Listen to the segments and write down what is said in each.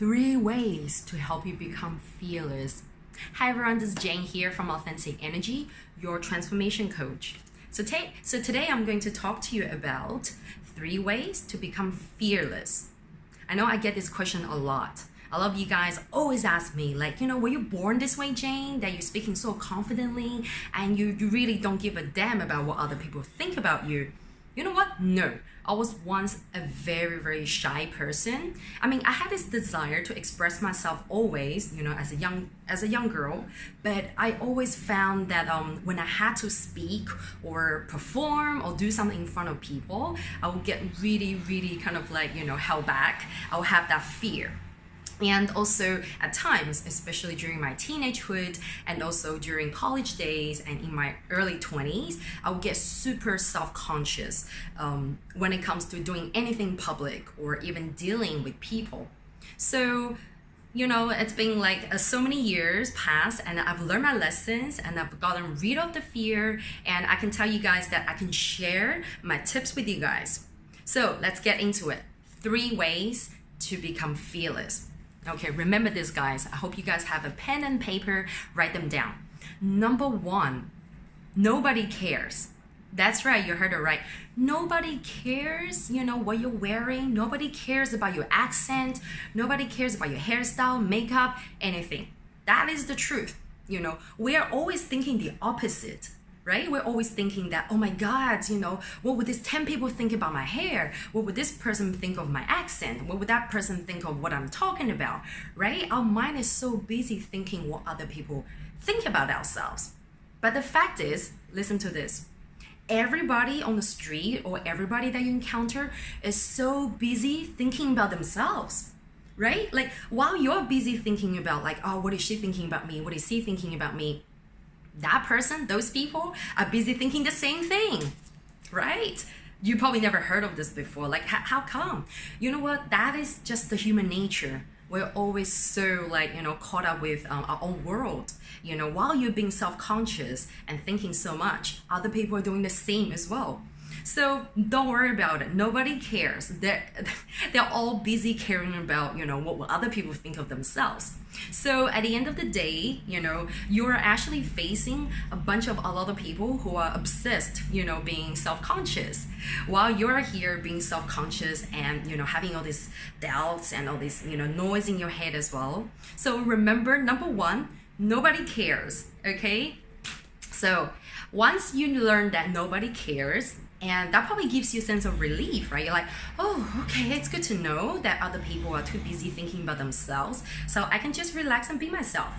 3 ways to help you become fearless. Hi everyone, this is Jane here from Authentic Energy, your transformation coach. So today I'm going to talk to you about 3 ways to become fearless. I know I get this question a lot. A lot of you guys always ask me, were you born this way, Jane? That you're speaking so confidently and you really don't give a damn about what other people think about you. You know what? No. I was once a very, very shy person. I had this desire to express myself always, as a young girl, but I always found that when I had to speak or perform or do something in front of people, I would get really, really held back. I would have that fear. And also at times, especially during my teenagehood and also during college days and in my early 20s, I would get super self-conscious when it comes to doing anything public or even dealing with people. So, it's been so many years past and I've learned my lessons and I've gotten rid of the fear, and I can tell you guys that I can share my tips with you guys. So let's get into it. 3 ways to become fearless. Okay, remember this, guys. I hope you guys have a pen and paper. Write them down. Number 1, nobody cares. That's right, you heard it right. Nobody cares, what you're wearing. Nobody cares about your accent. Nobody cares about your hairstyle, makeup, anything. That is the truth. We are always thinking the opposite. Right? We're always thinking that, oh my God, what would these 10 people think about my hair? What would this person think of my accent? What would that person think of what I'm talking about? Right? Our mind is so busy thinking what other people think about ourselves. But the fact is, listen to this. Everybody on the street or everybody that you encounter is so busy thinking about themselves. Right? While you're busy thinking about what is she thinking about me? What is he thinking about me? That person, those people are busy thinking the same thing, right? You probably never heard of this before. How come? You know what? That is just the human nature. We're always so caught up with our own world. While you're being self-conscious and thinking so much, other people are doing the same as well. So don't worry about it. Nobody cares. They're all busy caring about, what will other people think of themselves. So at the end of the day, you're actually facing a lot of people who are obsessed, being self-conscious. While you're here being self-conscious and, having all these doubts and all this, noise in your head as well. So remember, number 1, nobody cares, okay? So once you learn that nobody cares, and that probably gives you a sense of relief, right? You're like, oh, okay, it's good to know that other people are too busy thinking about themselves, so I can just relax and be myself.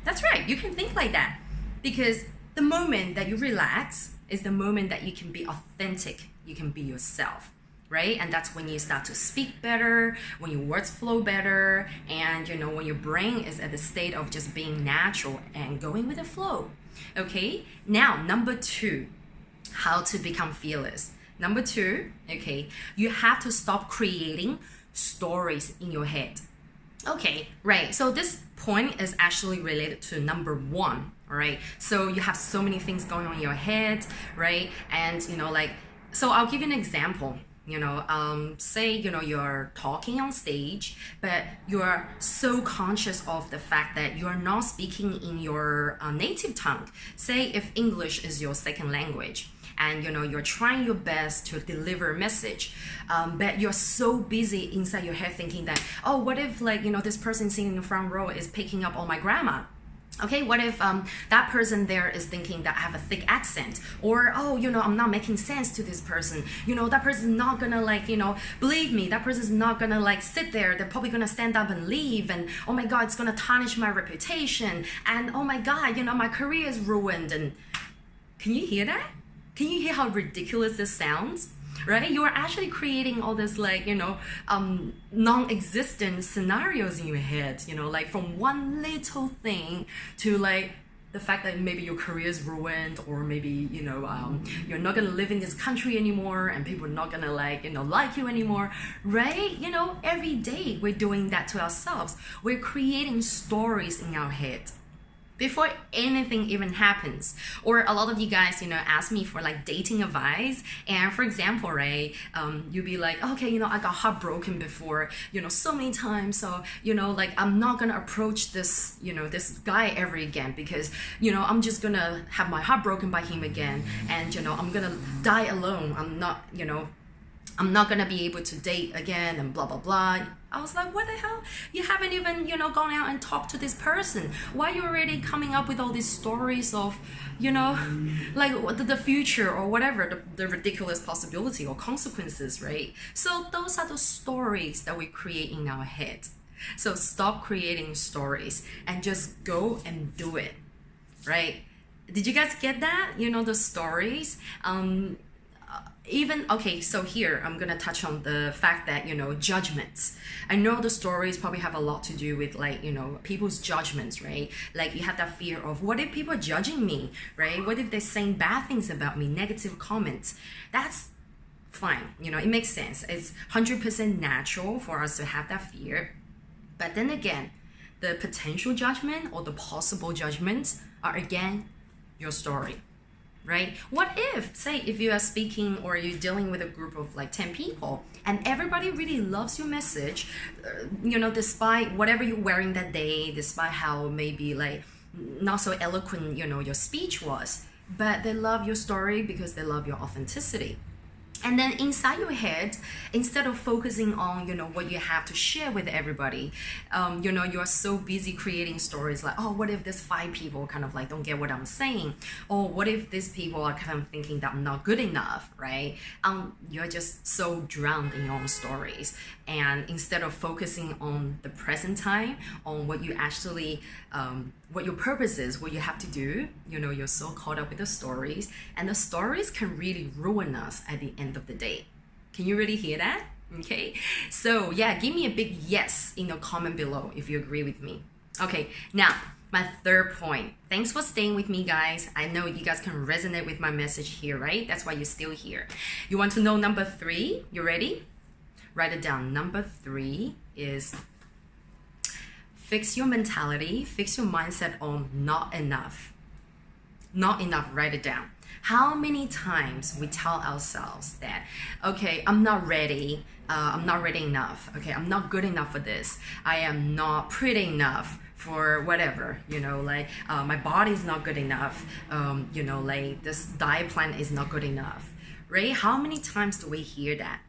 That's right, you can think like that. Because the moment that you relax is the moment that you can be authentic, you can be yourself, right? And that's when you start to speak better, when your words flow better, and when your brain is at the state of just being natural and going with the flow. Okay, now number 2. How to become fearless. Number 2, okay, you have to stop creating stories in your head. Okay, right. So this point is actually related to number 1, all right? So you have so many things going on in your head, right? And, so I'll give you an example. Say, you're talking on stage, but you're so conscious of the fact that you're not speaking in your native tongue. Say if English is your second language, and you're trying your best to deliver a message, but you're so busy inside your head thinking that, oh, what if this person sitting in the front row is picking up all my grammar? Okay, what if that person there is thinking that I have a thick accent? Or, oh, I'm not making sense to this person. That person's not gonna believe me. That person's not gonna sit there. They're probably gonna stand up and leave. And oh my God, it's gonna tarnish my reputation. And oh my God, my career is ruined. And can you hear that? Can you hear how ridiculous this sounds? Right? You are actually creating all this non-existent scenarios in your head, from one little thing to the fact that maybe your career is ruined, or maybe, you're not gonna live in this country anymore and people are not gonna like you anymore, right? Every day we're doing that to ourselves. We're creating stories in our head. before anything even happens. Or a lot of you guys, ask me for like dating advice. And for example, right, you'll be like, okay, I got heartbroken before, so many times. So, like I'm not gonna approach this, this guy ever again because, I'm just gonna have my heart broken by him again. And, I'm gonna die alone. I'm not gonna be able to date again and blah, blah, blah. I was like, what the hell? You haven't even, gone out and talked to this person. Why are you already coming up with all these stories of, like the future or whatever, the ridiculous possibility or consequences, right? So those are the stories that we create in our head. So stop creating stories and just go and do it, right? Did you guys get that? The stories? Okay, so here I'm gonna touch on the fact that judgments. I know the stories probably have a lot to do with like people's judgments, right? Like you have that fear of what if people are judging me, right? What if they're saying bad things about me, negative comments? That's fine, it makes sense. It's 100% natural for us to have that fear. But then again, the potential judgment or the possible judgments are again your story. Right? What if you are speaking or you're dealing with a group of like 10 people and everybody really loves your message, despite whatever you're wearing that day, despite how maybe like not so eloquent, your speech was, but they love your story because they love your authenticity. And then inside your head, instead of focusing on, what you have to share with everybody, you're so busy creating stories like, oh, what if these 5 people kind of like don't get what I'm saying? Or what if these people are kind of thinking that I'm not good enough, right? You're just so drowned in your own stories. And instead of focusing on the present time, on what you actually, what your purpose is, what you have to do, you're so caught up with the stories. And the stories can really ruin us at the end of the day. Can you really hear that? Okay, so yeah, give me a big yes in the comment below if you agree with me. Okay, now my third point. Thanks for staying with me, guys. I know you guys can resonate with my message here, right? That's why you're still here. You want to know number 3? You ready? Write it down. Number 3 is fix your mentality, fix your mindset on not enough. Not enough, write it down. How many times we tell ourselves that, okay, I'm not ready enough, okay, I'm not good enough for this, I am not pretty enough for whatever, my body's not good enough, like this diet plan is not good enough, right? How many times do we hear that?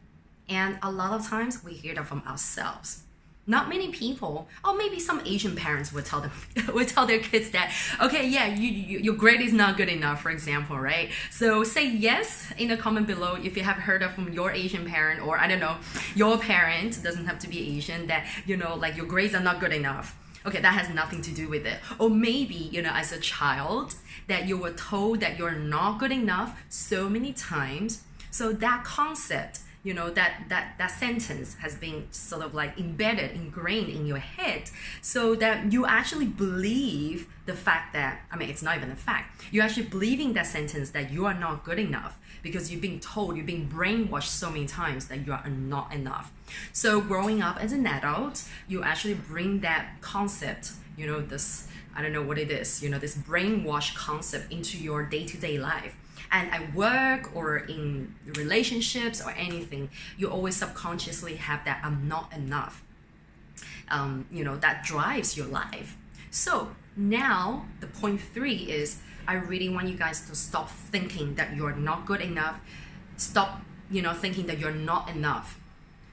And a lot of times we hear that from ourselves. Not many people, or maybe some Asian parents would tell them, would tell their kids that, okay, yeah, your grade is not good enough, for example, right? So say yes in the comment below if you have heard of from your Asian parent, or I don't know, your parent, doesn't have to be Asian, that, like your grades are not good enough. Okay, that has nothing to do with it. Or maybe, as a child, that you were told that you're not good enough so many times. So that concept, that sentence has been sort of like embedded, ingrained in your head, so that you actually believe the fact that, it's not even a fact, you're actually believing that sentence that you are not good enough because you've been told, you've been brainwashed so many times that you are not enough. So growing up as an adult, you actually bring that concept, this, I don't know what it is, this brainwash concept into your day-to-day life. And at work or in relationships or anything, you always subconsciously have that I'm not enough. That drives your life. So now the point 3 is I really want you guys to stop thinking that you're not good enough. Stop, thinking that you're not enough.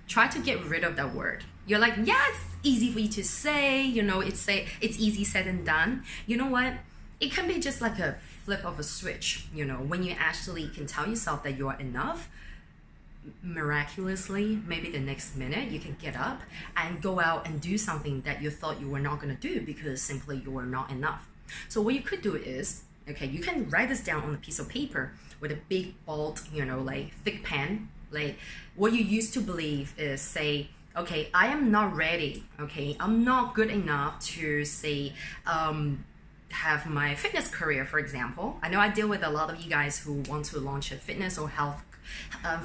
Try to get rid of that word. You're like, yeah, it's easy for you to say, it's easy said and done. You know what? It can be just like a flip of a switch, when you actually can tell yourself that you are enough. Miraculously, maybe the next minute you can get up and go out and do something that you thought you were not going to do because simply you were not enough. So what you could do is, okay, you can write this down on a piece of paper with a big bold, like thick pen. Like what you used to believe is, say, okay, I am not ready, okay, I'm not good enough to say have my fitness career, for example. I know I deal with a lot of you guys who want to launch a fitness or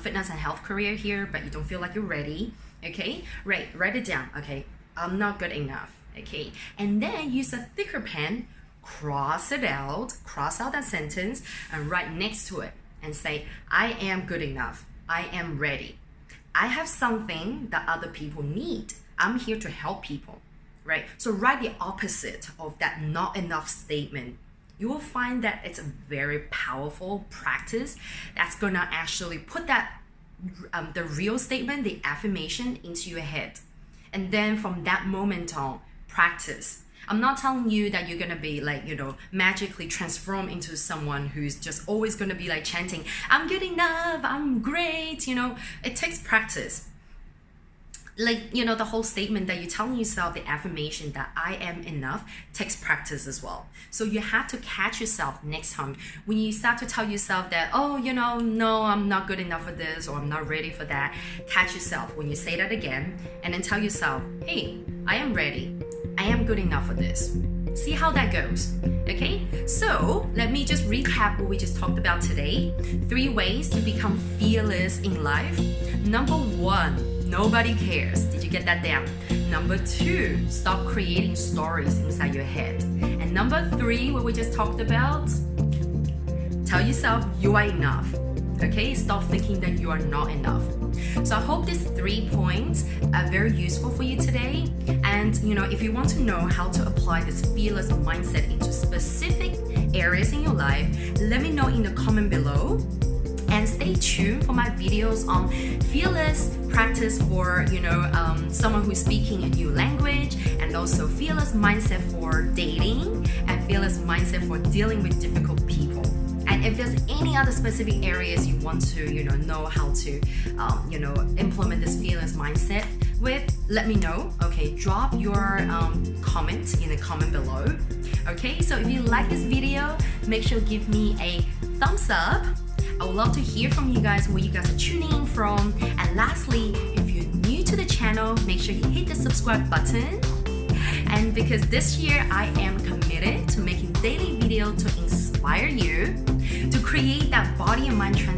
fitness and health career here, but you don't feel like you're ready. Okay, write it down. Okay, I'm not good enough. Okay, and then use a thicker pen, cross it out, cross out that sentence, and write next to it and say, I am good enough. I am ready. I have something that other people need. I'm here to help people, right? So write the opposite of that not enough statement. You will find that it's a very powerful practice that's gonna actually put that the real statement, the affirmation into your head. And then from that moment on, practice. I'm not telling you that you're gonna be like, magically transform into someone who's just always gonna be like chanting, I'm good enough, I'm great, It takes practice. Like, the whole statement that you're telling yourself, the affirmation that I am enough, takes practice as well. So you have to catch yourself next time when you start to tell yourself that, no, I'm not good enough for this, or I'm not ready for that. Catch yourself when you say that again, and then tell yourself, hey, I am ready. I am good enough for this. See how that goes. Okay, so let me just recap what we just talked about today. 3 ways to become fearless in life. Number 1, nobody cares. Did you get that down? Number 2, stop creating stories inside your head. And number 3, what we just talked about, tell yourself you are enough. Okay, stop thinking that you are not enough. So I hope these 3 points are very useful for you today. And if you want to know how to apply this fearless mindset into specific areas in your life, let me know in the comment below. And stay tuned for my videos on fearless practice for someone who's speaking a new language, and also fearless mindset for dating, and fearless mindset for dealing with difficult people. And if there's any other specific areas you want to know how to implement this fearless mindset with, let me know. Okay, drop your comment in the comment below. Okay, so if you like this video, make sure to give me a thumbs up. I would love to hear from you guys, where you guys are tuning in from. And lastly, if you're new to the channel, make sure you hit the subscribe button. And because this year I am committed to making daily videos to inspire you to create that body and mind transformation